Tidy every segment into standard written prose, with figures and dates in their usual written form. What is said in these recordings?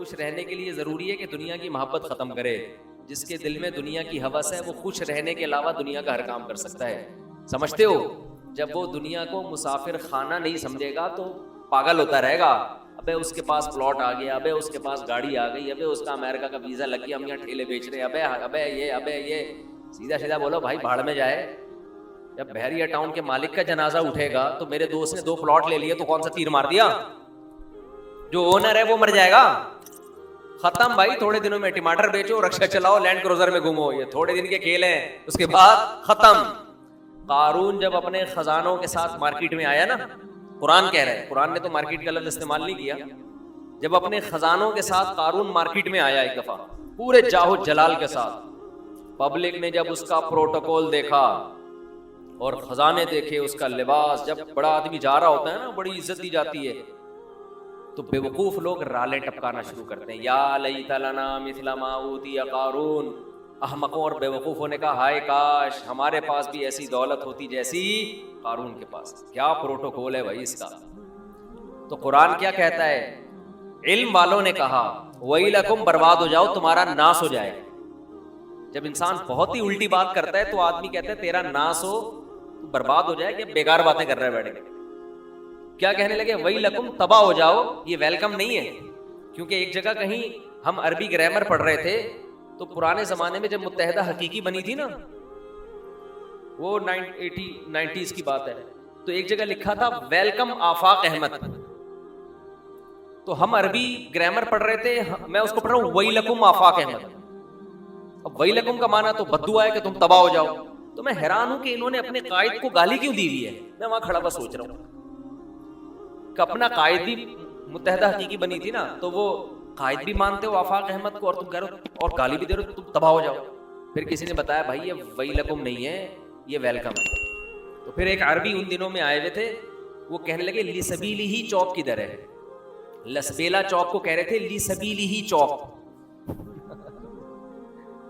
خوش رہنے کے لیے ضروری ہے کہ دنیا کی محبت ختم کرے. جس کے دل میں دنیا کی ہوس ہے وہ خوش رہنے کے علاوہ دنیا کا ہر کام کر سکتا ہے. سمجھتے ہو؟ جب وہ دنیا کو مسافر خانہ نہیں سمجھے گا تو پاگل ہوتا رہے گا. ابے اس کے پاس پلاٹ آ گیا, ابے اس کے پاس گاڑی آ گئی, ابے اس کا امریکہ کا ویزا لگ گیا, ہم یہاں ٹھیلے بیچ رہے ہیں, ابے یہ سیدھا سیدھا بولو بھائی بھاڑ میں جائے. جب بحریہ ٹاؤن کے مالک کا جنازہ اٹھے گا تو میرے دوست نے 2 پلاٹ لے لیے تو کون سا تیر مار دیا؟ جو اونر ہے وہ مر جائے گا. ختم بھائی. تھوڑے دنوں میں ٹماٹر بیچو, رکشا چلاؤ, لینڈ کروزر میں گھومو, یہ تھوڑے دن کے کھیل ہیں, اس کے بعد ختم. قارون جب اپنے خزانوں کے ساتھ مارکیٹ میں آیا نا, قرآن کہہ رہا ہے, قرآن نے تو مارکیٹ کا لفظ استعمال نہیں کیا, جب اپنے خزانوں کے ساتھ قارون مارکیٹ میں آیا ایک دفعہ پورے جاہ جلال کے ساتھ, پبلک نے جب اس کا پروٹوکول دیکھا اور خزانے دیکھے, اس کا لباس, جب بڑا آدمی جا رہا ہوتا ہے نا بڑی عزت دی جاتی ہے, تو بے وقوف لوگ رالیں ٹپکانا شروع کرتے ہیں, یا لیت لنا مثل ما اوتی قارون. احمقوں اور بے وقوفوں نے کہا ہائے کاش ہمارے پاس بھی ایسی دولت ہوتی جیسی قارون کے پاس. کیا پروٹوکول ہے بھائی اس کا. تو قرآن کیا کہتا ہے؟ علم والوں نے کہا ویلکم, برباد ہو جاؤ, تمہارا ناس ہو جائے. جب انسان بہت ہی الٹی بات کرتا ہے تو آدمی کہتا ہے تیرا ناس ہو, برباد ہو جائے, کہ بیکار باتیں کر رہے ہیں بیٹھ کے. کیا کہنے لگے؟ ویلکم, تباہ ہو جاؤ. یہ ویلکم نہیں ہے, کیونکہ ایک جگہ کہیں ہم عربی گرامر پڑھ رہے تھے تو پرانے زمانے میں جب متحدہ حقیقی بنی تھی نا, وہ 90s کی بات ہے, تو ایک جگہ لکھا تھا ویلکم آفاق احمد. تو ہم عربی گرامر پڑھ رہے تھے, میں اس کو پڑھ رہا ہوں ویلکم آفاق احمد. اب ویلکم کا معنی تو بددعا ہے کہ تم تباہ ہو جاؤ. تو میں حیران ہوں کہ انہوں نے اپنے قائد کو گالی کیوں دی ہوئی ہے. میں وہاں کھڑا بس سوچ رہا ہوں کہ اپنا قائد بھی متحدہ حقیقی بنی تھی نا, تو وہ قائد بھی مانتے ہو آفاق احمد کو, اور تم کہہ رہے ہو اور گالی بھی دے رہے ہو تم تباہ ہو جاؤ. پھر کسی نے بتایا بھائی یہ ویلکم نہیں ہے, یہ ویلکم ہے. تو پھر ایک عربی ان دنوں میں آئے ہوئے تھے, وہ کہنے لگے لی سبیلی ہی چوک کدھر ہے. لسبیلا چوک کو کہہ رہے تھے لی سبیلی ہی چوک,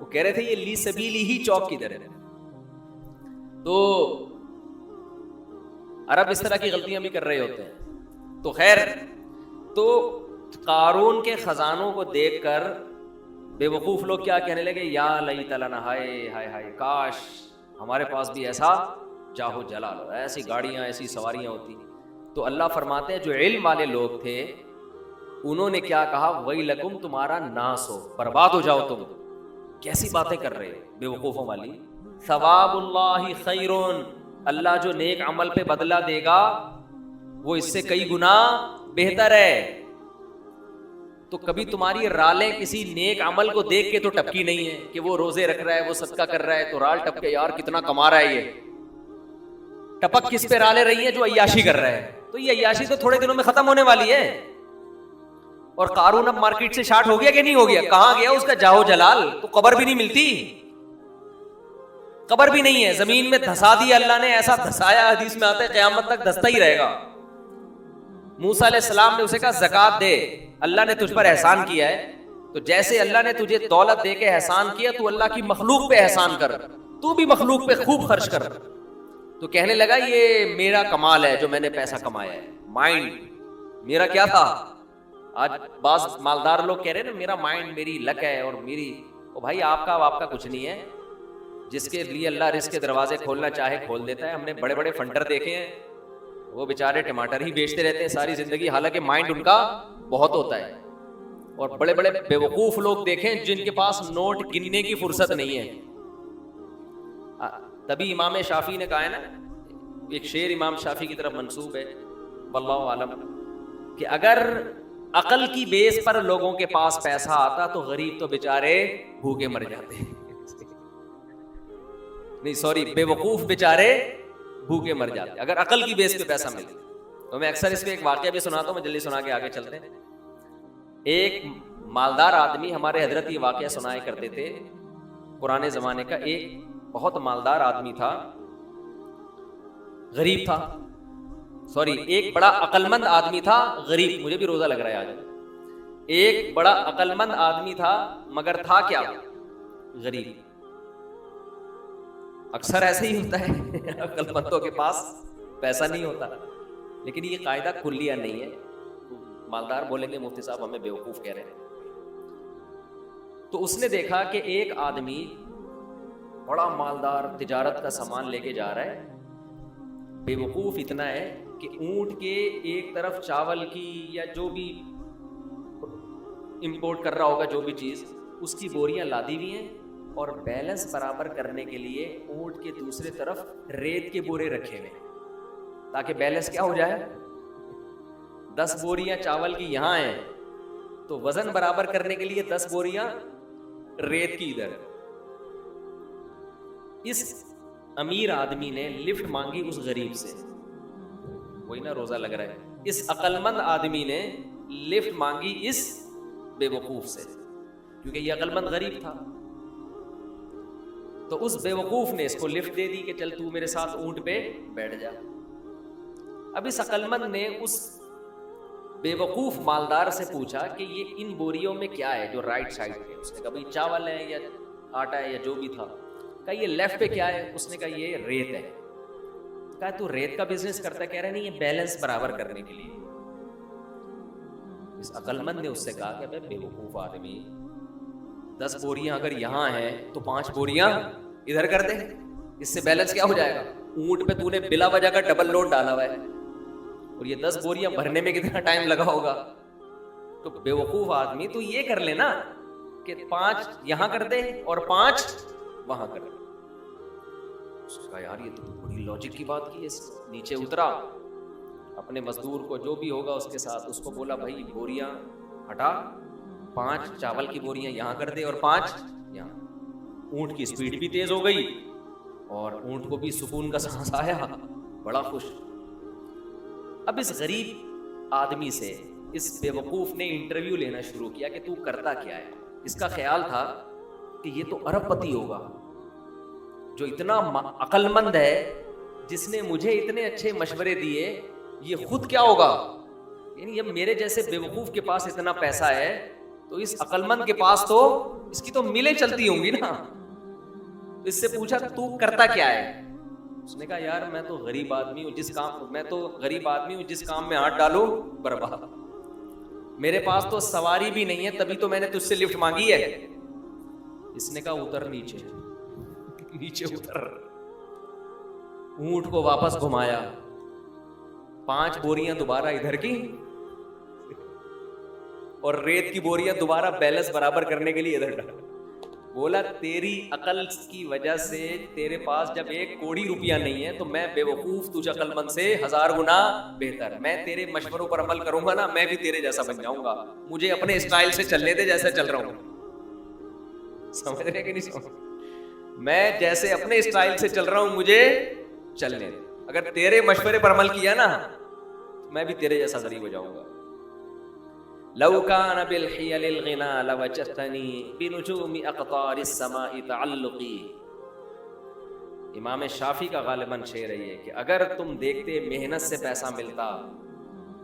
وہ کہہ رہے تھے یہ لی سبیلی ہی چوک کدھر ہے. تو عرب اس طرح کی غلطیاں بھی کر رہے ہوتے ہیں. تو خیر, تو قارون کے خزانوں کو دیکھ کر بے وقوف لوگ کیا کہنے لگے, یا لیت لنا, ہائے ہائے ہائے کاش ہمارے پاس بھی ایسا جاہو جلال ہو, ایسی گاڑیاں ایسی سواریاں ہوتی. تو اللہ فرماتے ہیں جو علم والے لوگ تھے انہوں نے کیا کہا, ویلکم, تمہارا ناس ہو, برباد ہو جاؤ تم. کیسی باتیں کر رہے بے وقوفوں والی. ثواب اللہ خیرون, اللہ جو نیک عمل پہ بدلہ دے گا وہ اس سے کئی گنا بہتر ہے. تو کبھی تمہاری رالیں کسی نیک عمل کو دیکھ کے تو ٹپکی نہیں ہے کہ وہ روزے رکھ رہا ہے, وہ صدقہ کر رہا ہے, تو رال ٹپکے یار کتنا کما رہا ہے. یہ ٹپک کس پہ رالیں رہی ہیں؟ جو عیاشی کر رہا ہے. تو یہ عیاشی تو تھوڑے دنوں میں ختم ہونے والی ہے. اور قارون اب مارکیٹ سے شارٹ ہو گیا کہ نہیں ہو گیا؟ کہاں گیا اس کا جاہو جلال؟ تو قبر بھی نہیں ملتی, قبر بھی نہیں ہے, زمین میں دھسا دیا اللہ نے, ایسا دھسایا حدیث میں آتا ہے قیامت تک دھستا ہی رہے گا. موسیٰ علیہ السلام نے اسے کہا زکات دے, اللہ نے تجھ پر احسان کیا ہے, تو جیسے اللہ نے تجھے دولت دے کے احسان کیا تو اللہ کی مخلوق پہ احسان کر, تو بھی مخلوق پہ خوب خرچ کر. تو کہنے لگا یہ میرا کمال ہے جو میں نے پیسہ کمایا ہے, مائنڈ میرا کیا تھا. آج بعض مالدار لوگ کہہ رہے ہیں نا میرا مائنڈ, میری لک ہے اور میری, او بھائی آپ کا کچھ نہیں ہے. جس کے لیے اللہ رزق کے دروازے کھولنا چاہے کھول دیتا ہے. ہم نے بڑے بڑے فنڈر دیکھے ہیں, وہ بیچارے ٹماٹر ہی بیچتے رہتے ہیں ساری زندگی, حالانکہ مائنڈ ان کا بہت ہوتا ہے. اور بڑے بڑے بے وقوف لوگ دیکھیں جن کے پاس نوٹ گننے کی فرصت نہیں ہے. تبھی امام شافعی نے کہا ہے نا, ایک شعر امام شافعی کی طرف منسوب ہے واللہ عالم, کہ اگر عقل کی بیس پر لوگوں کے پاس پیسہ آتا تو غریب تو بیچارے بھوکے مر جاتے. نہیں سوری, بے وقوف بیچارے بھوکے مر جاتے اگر عقل کی بیس پہ پیسہ ملے. تو میں اکثر اس پہ ایک واقعہ بھی سناتا ہوں, میں جلدی سنا کے آگے چلتے ہیں. ایک مالدار آدمی, ہمارے حضرت یہ واقعہ سنایا کرتے تھے پرانے زمانے کا, ایک بہت مالدار آدمی تھا, غریب تھا, سوری ایک بڑا عقل مند آدمی تھا, غریب, مجھے بھی روزہ لگ رہا ہے آج. ایک بڑا عقل مند آدمی تھا مگر تھا کیا, غریب. اکثر ایسے ہی ہوتا ہے, عقل مندوں کے پاس پیسہ نہیں ہوتا. لیکن یہ قاعدہ کلیہ نہیں ہے. مالدار بولیں گے مفتی صاحب ہمیں بیوقوف کہہ رہے ہیں, تو اس نے دیکھا کہ ایک آدمی بڑا مالدار تجارت کا سامان لے کے جا رہا ہے, بے وقوف اتنا ہے کہ اونٹ کے ایک طرف چاول کی یا جو بھی امپورٹ کر رہا ہوگا جو بھی چیز, اس کی بوریاں لادی ہوئی ہیں, اور بیلنس برابر کرنے کے لیے اونٹ کے دوسرے طرف ریت کے بورے رکھے ہوئے تاکہ بیلنس کیا ہو جائے. 10 بوریاں چاول کی یہاں ہیں تو وزن برابر کرنے کے لیے 10 بوریاں ریت کی ادھر. اس امیر آدمی نے لفٹ مانگی اس غریب سے, وہی نا روزہ لگ رہا ہے, اس عقل مند آدمی نے لفٹ مانگی اس بے وقوف سے, کیونکہ یہ عقل مند غریب تھا. تو اس بے وقوف نے اس کو لفٹ دے دی کہ چل تو میرے ساتھ اونٹ پہ بیٹھ جا. اب اس عقل مند نے اس بے وقوف مالدار سے پوچھا کہ یہ ان بوریوں میں کیا ہے جو رائٹ سائڈ پہ. اس نے کہا بھائی چاول ہے یا آٹا ہے یا جو بھی تھا. کہا یہ لیفٹ پہ کیا ہے؟ اس نے کہا یہ ریت ہے. کہا تو ریت کا بزنس کرتا ہے؟ کہہ رہا نہیں, یہ بیلنس برابر کرنے کے لیے. اس عقل مند نے اس سے کہا کہ بے وقوف آدمی, 10 بوریاں اگر یہاں ہیں تو 5 بوریاں ادھر کر دے, اس سے بیلنس کیا ہو جائے گا. اونٹ پہ تو نے بلا وجہ کا ڈبل لوڈ ڈالا ہوا ہے, اور یہ 10 بوریاں بھرنے میں کتنا ٹائم لگا ہوگا. تو بے وقوف آدمی تو یہ کر لے نا کہ 5 یہاں کر دے اور 5 وہاں کر دے. اس نے کہا یار یہ تو بڑی لاجک کی بات کی ہے. نیچے اترا, اپنے مزدور کو جو بھی ہوگا اس کے ساتھ اس کو بولا بھائی بوریاں ہٹا, 5 چاول کی بوریاں یہاں کر دے اور 5 یہاں. اونٹ کی سپیڈ بھی تیز ہو گئی اور اونٹ کو بھی سکون کا سانس آیا, بڑا خوش. اب اس غریب آدمی سے اس بے وقوف نے انٹرویو لینا شروع کیا کہ تو کرتا کیا ہے. اس کا خیال تھا کہ یہ تو ارب پتی ہوگا جو اتنا عقل مند ہے, جس نے مجھے اتنے اچھے مشورے دیے. یہ خود کیا ہوگا, یعنی اب میرے جیسے بے وقوف کے پاس اتنا پیسہ ہے تو اس عقل مند کے پاس تو اس کی تو ملیں چلتی ہوں گی نا. اس سے پوچھا تو کرتا کیا ہے؟ اس نے کہا یار میں تو غریب آدمی ہوں, جس کام میں ہاتھ ڈالو برباد. میرے پاس تو سواری بھی نہیں ہے, تبھی تو میں نے تجھ سے لفٹ مانگی ہے. اس نے کہا اتر نیچے اتر. اونٹ کو واپس گھمایا, 5 بوریاں دوبارہ ادھر کی اور ریت کی بوریاں دوبارہ بیلنس برابر کرنے کے لیے ادھر ڈالا. بولا تیری عقل کی وجہ سے تیرے پاس جب 1 کوڑی روپیہ نہیں ہے تو میں بے وقوف تجھ عقل مند سے 1000 گنا بہتر. میں تیرے مشوروں پر عمل کروں گا نا, میں بھی تیرے جیسا بن جاؤں گا. مجھے اپنے اسٹائل سے چلنے دے جیسا چل رہا ہوں. سمجھ رہے کہ نہیں سمجھ؟ میں جیسے اپنے اسٹائل سے چل رہا ہوں مجھے چلنے دے. اگر تیرے مشورے پر عمل کیا نا میں بھی تیرے جیسا غریب ہو جاؤں گا. لو كان بالحيل الغنى لوجدتني بنجوم اقطار السماء تعلقي. امام شافعی کا غالباً شعر ہے یہ کہ اگر تم دیکھتے محنت سے پیسہ ملتا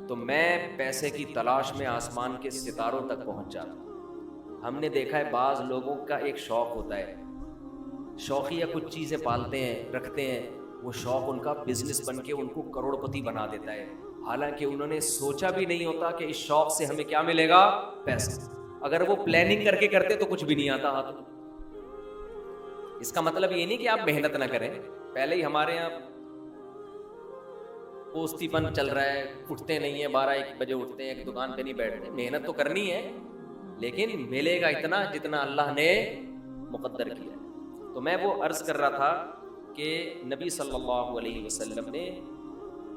تو میں پیسے کی تلاش میں آسمان کے ستاروں تک پہنچ جاتا. ہم نے دیکھا ہے بعض لوگوں کا ایک شوق ہوتا ہے, شوقیہ کچھ چیزیں پالتے ہیں رکھتے ہیں, وہ شوق ان کا بزنس بن کے ان کو کروڑ پتی بنا دیتا ہے, حالانکہ انہوں نے سوچا بھی نہیں ہوتا کہ اس شوق سے ہمیں کیا ملے گا, پیسہ. اگر وہ پلاننگ کر کے کرتے تو کچھ بھی نہیں آتا ہاتھ. اس کا مطلب یہ نہیں کہ آپ محنت نہ کریں. پہلے ہی ہمارے یہاں پوستی پن چل رہا ہے, اٹھتے نہیں ہیں, 12-1 بجے اٹھتے ہیں, ایک دکان پہ نہیں بیٹھتے. محنت تو کرنی ہے لیکن ملے گا اتنا جتنا اللہ نے مقدر کیا. تو میں وہ عرض کر رہا تھا کہ نبی صلی اللہ علیہ وسلم نے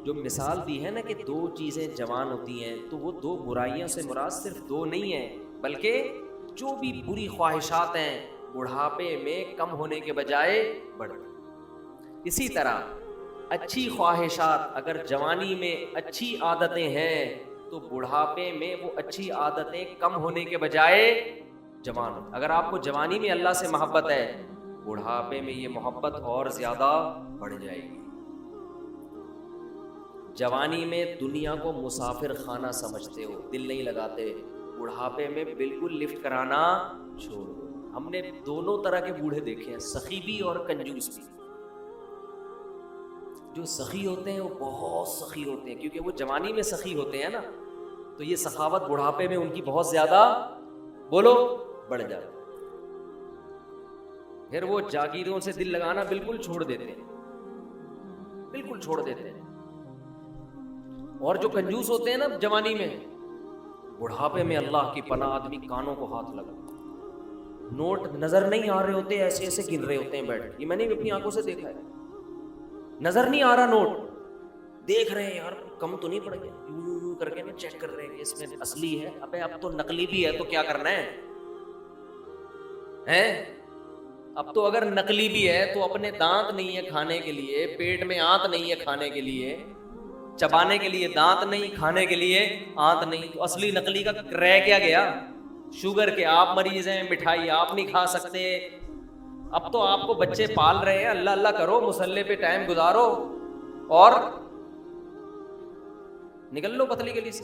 جو مثال دی ہے نا کہ 2 چیزیں جوان ہوتی ہیں تو وہ 2 برائیوں سے مراد صرف 2 نہیں ہیں, بلکہ جو بھی بری خواہشات ہیں بڑھاپے میں کم ہونے کے بجائے بڑھتی. اسی طرح اچھی خواہشات اگر جوانی میں اچھی عادتیں ہیں تو بڑھاپے میں وہ اچھی عادتیں کم ہونے کے بجائے جوان. اگر آپ کو جوانی میں اللہ سے محبت ہے, بڑھاپے میں یہ محبت اور زیادہ بڑھ جائے گی. جوانی میں دنیا کو مسافر خانہ سمجھتے ہو, دل نہیں لگاتے, بڑھاپے میں بالکل لفٹ کرانا چھوڑ دو. ہم نے دونوں طرح کے بوڑھے دیکھے ہیں, سخی بھی اور کنجوس بھی. جو سخی ہوتے ہیں وہ بہت سخی ہوتے ہیں کیونکہ وہ جوانی میں سخی ہوتے ہیں نا, تو یہ سخاوت بڑھاپے میں ان کی بہت زیادہ بڑھ جاتی. پھر وہ جاگیروں سے دل لگانا بالکل چھوڑ دیتے ہیں، بالکل چھوڑ دیتے ہیں. اور جو کنجوس ہوتے ہیں نا جوانی میں، بڑھاپے میں اللہ کی پناہ آدمی کانوں کو ہاتھ لگا، نوٹ نظر نہیں آ رہے ہوتے، ایسے ایسے گن رہے ہوتے ہیں بیٹھ. یہ میں نے بھی اپنی آنکھوں سے دیکھا ہے. نظر نہیں آ رہا نوٹ، دیکھ رہے ہیں یار کم تو نہیں پڑ گیا، یوں کر کے نا چیک کر رہے ہیں کہ اس میں اصلی ہے. ابے اب تو نقلی بھی ہے تو کیا کرنا ہے؟ اب تو اگر نقلی بھی ہے تو اپنے دانت نہیں ہے کھانے کے لیے، پیٹ میں آنت نہیں ہے کھانے کے لیے، چبانے کے لیے دانت نہیں، کھانے کے لیے آنت نہیں، تو اصلی نقلی کا رہ کیا گیا؟ شوگر کے آپ مریض ہیں، مٹھائی آپ نہیں کھا سکتے. اب تو آپ کو بچے پال رہے ہیں، اللہ اللہ کرو، مصلے پہ ٹائم گزارو اور نکل لو پتلی گلی سے.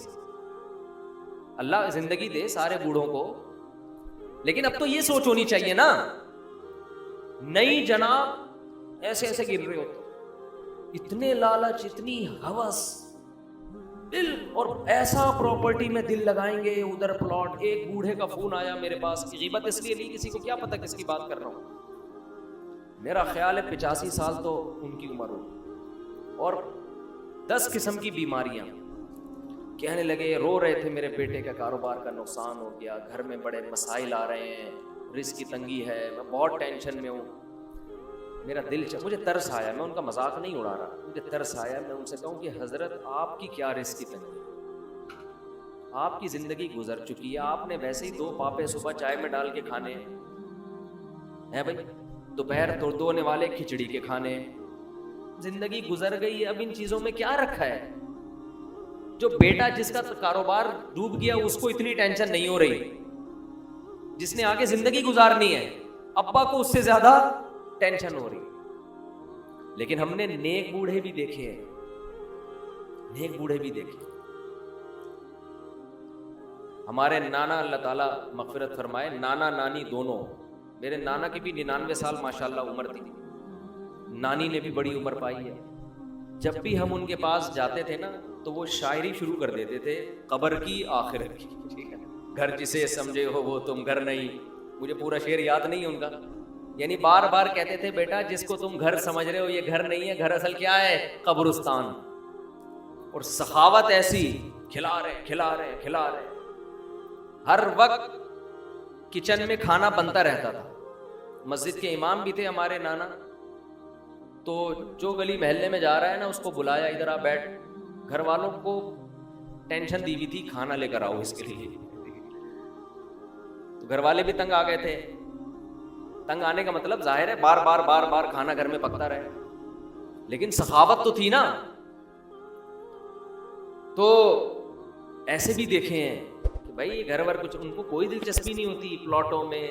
اللہ زندگی دے سارے بوڑھوں کو، لیکن اب تو یہ سوچ ہونی چاہیے نا. نہیں جناب ایسے ایسے گر رہے ہوتے، اتنے لالچ، اتنی ہوس، دل، اور ایسا پراپرٹی میں دل لگائیں گے، ادھر پلاٹ. ایک بوڑھے کا فون آیا میرے پاس، غیبت اس لیے نہیں، کسی کو کیا پتا کس کی بات کر رہا ہوں، میرا خیال ہے 85 سال تو ان کی عمر ہو، اور 10 قسم کی بیماریاں. کہنے لگے، رو رہے تھے، میرے بیٹے کا کاروبار کا نقصان ہو گیا، گھر میں بڑے مسائل آ رہے ہیں، رزق کی تنگی ہے، میں بہت ٹینشن میں ہوں. میرا دل مجھے ترس آیا، میں ان کا مذاق نہیں اڑا رہا، مجھے ترس آیا. میں ان سے کہوں کہ حضرت آپ کی کیا رزق کی تنگی، آپ کی زندگی گزر چکی ہے، آپ نے ویسے ہی 2 پاپے صبح چائے میں ڈال کے کھانے ہیں بھائی، دوپہر دونے والے کھچڑی کے کھانے، زندگی گزر گئی ہے. اب ان چیزوں میں کیا رکھا ہے؟ جو بیٹا جس کا کاروبار ڈوب گیا اس کو اتنی ٹینشن نہیں ہو رہی، جس نے آگے زندگی گزارنی ہے ابا کو اس سے زیادہ ٹینشن ہو رہی. لیکن ہم نے نیک بوڑھے بھی دیکھے ہیں، نیک بوڑھے بھی دیکھے. ہمارے نانا، اللہ تعالیٰ مغفرت فرمائے، نانا نانی دونوں، میرے نانا کی بھی 99 سال ماشاءاللہ عمر تھی، نانی نے بھی بڑی عمر پائی ہے. جب بھی ہم ان کے پاس جاتے تھے نا تو وہ شاعری شروع کر دیتے تھے، قبر کی آخرت کی، ٹھیک ہے، گھر جسے سمجھے ہو وہ تم گھر نہیں. مجھے پورا شعر یاد نہیں ہے ان کا، یعنی بار بار کہتے تھے بیٹا جس کو تم گھر سمجھ رہے ہو یہ گھر نہیں ہے، گھر اصل کیا ہے؟ قبرستان. اور سخاوت ایسی، کھلا رہے کھلا رہے کھلا رہے، ہر وقت کچن میں کھانا بنتا رہتا تھا. مسجد کے امام بھی تھے ہمارے نانا، تو جو گلی محلے میں جا رہا ہے نا اس کو بلایا، ادھر آ بیٹھ. گھر والوں کو ٹینشن دی ہوئی تھی، کھانا لے کر آؤ اس کے لیے. تو گھر والے بھی تنگ آ گئے تھے. تنگ آنے کا مطلب ظاہر ہے بار بار بار بار کھانا گھر میں پکتا رہے، لیکن سخاوت تو تھی نا. تو ایسے بھی دیکھے ہیں کہ بھائی گھر ور کچھ ان کو کوئی دلچسپی نہیں ہوتی، پلاٹوں میں